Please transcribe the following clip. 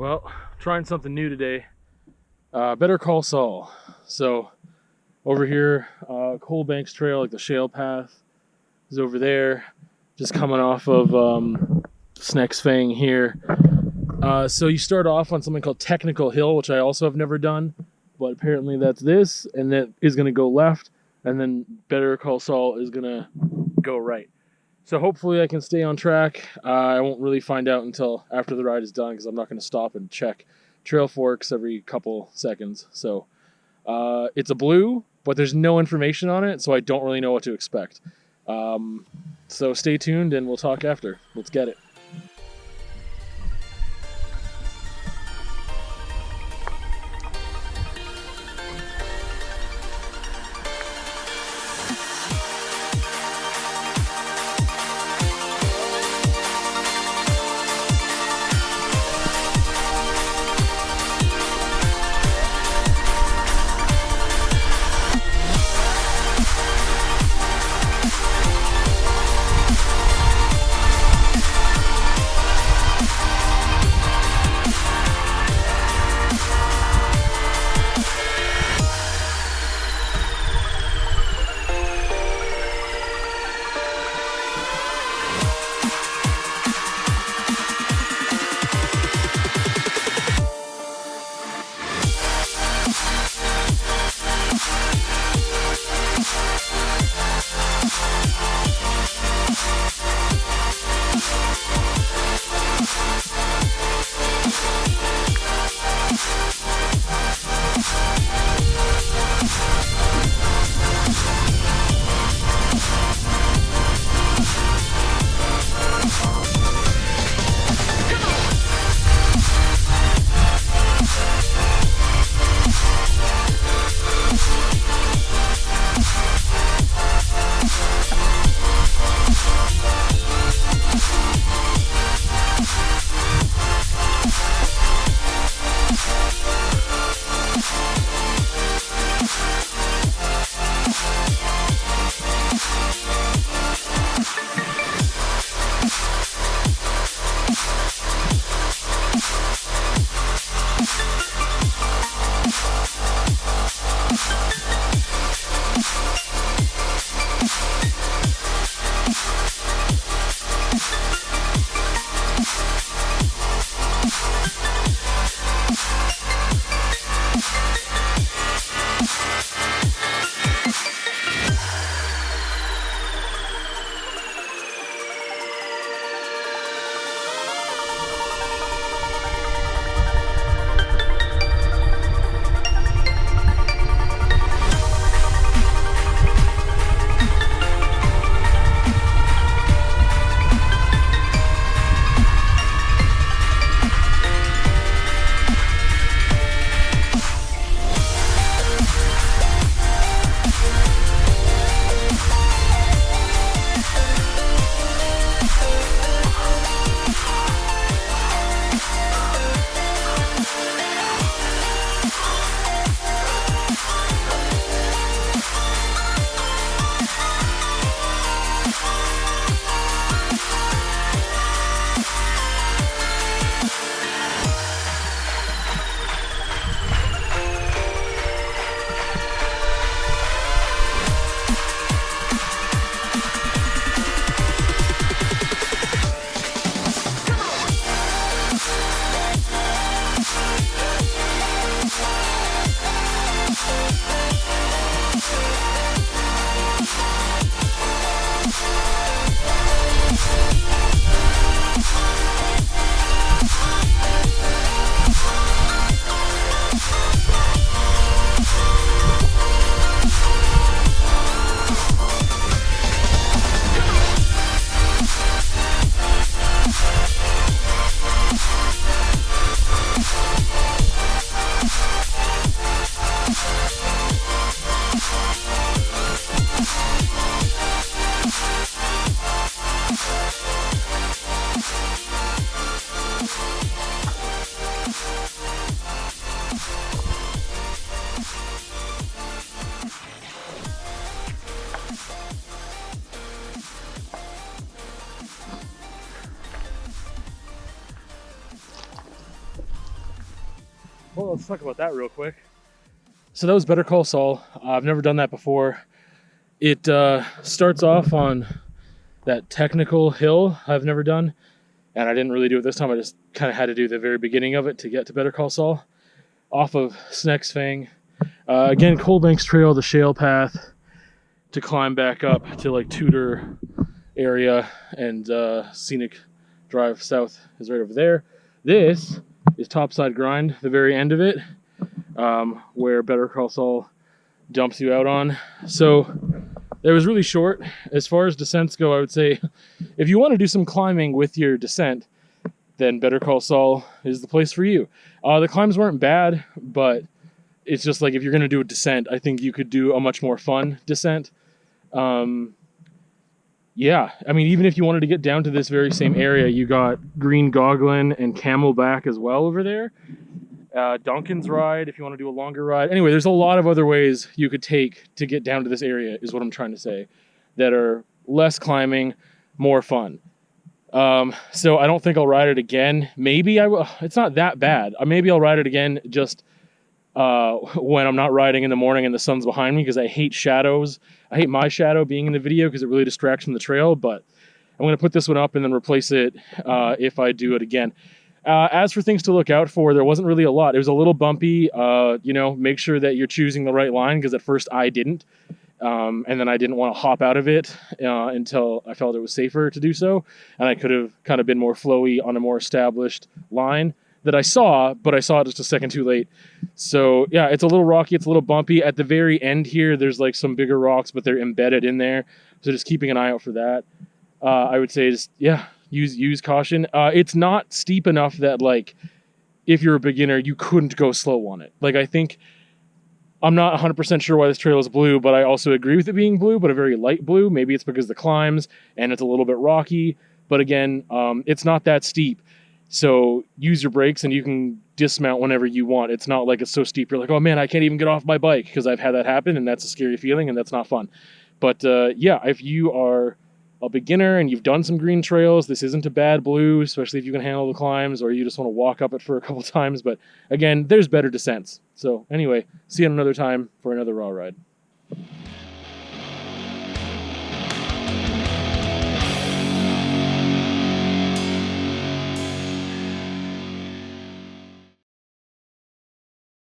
Well, trying something new today. Better call Saul. So over here, Coal Banks Trail, like the shale path, is over there. Just coming off of Sneck's Fang here. So you start off on something called Technical Hill, which I also have never done, but apparently that's this, and that is going to go left, and then Better Call Saul is going to go right. So hopefully I can stay on track. I won't really find out until after the ride is done because I'm not going to stop and check trail forks every couple seconds. So it's a blue, but there's no information on it, so I don't really know what to expect. So stay tuned and we'll talk after. Let's get it. Well, let's talk about that real quick. So that was Better Call Saul. I've never done that before. It starts off on that technical hill I've never done, and I didn't really do it this time. I just kind of had to do the very beginning of it to get to Better Call Saul. Off of Sneck's Fang. Again, Coalbanks Trail, the shale path, to climb back up to like Tudor area, and Scenic Drive South is right over there. This is Topside Grind, the very end of it, where Better Call Saul dumps you out on. So it was really short. As far as descents go, I would say if you want to do some climbing with your descent, then Better Call Saul is the place for you. The climbs weren't bad, but it's just like if you're going to do a descent, I think you could do a much more fun descent. Yeah, I mean, even if you wanted to get down to this very same area, you got Green Goglin and Camelback as well over there. Duncan's Ride, if you want to do a longer ride. Anyway, there's a lot of other ways you could take to get down to this area, is what I'm trying to say, that are less climbing, more fun. So I don't think I'll ride it again. Maybe I will. It's not that bad. Maybe I'll ride it again just when I'm not riding in the morning and the sun's behind me, because I hate shadows. I hate my shadow being in the video because it really distracts from the trail, but I'm going to put this one up and then replace it if I do it again. As for things to look out for, there wasn't really a lot. It was a little bumpy. You know, make sure that you're choosing the right line, because at first I didn't. And then I didn't want to hop out of it until I felt it was safer to do so. And I could have kind of been more flowy on a more established line that I saw, but I saw it just a second too late. So yeah, it's a little rocky, it's a little bumpy. At the very end here, there's like some bigger rocks, but they're embedded in there. So just keeping an eye out for that. I would say just, yeah, use caution. It's not steep enough that like, if you're a beginner, you couldn't go slow on it. Like I think, I'm not 100% sure why this trail is blue, but I also agree with it being blue, but a very light blue. Maybe it's because of the climbs and it's a little bit rocky. But again, it's not that steep. So use your brakes and you can dismount whenever you want. It's not like it's so steep you're like, oh man, I can't even get off my bike, because I've had that happen and that's a scary feeling and that's not fun. But yeah, if you are a beginner and you've done some green trails, this isn't a bad blue, especially if you can handle the climbs or you just want to walk up it for a couple times. But again, there's better descents. So anyway, see you another time for another raw ride.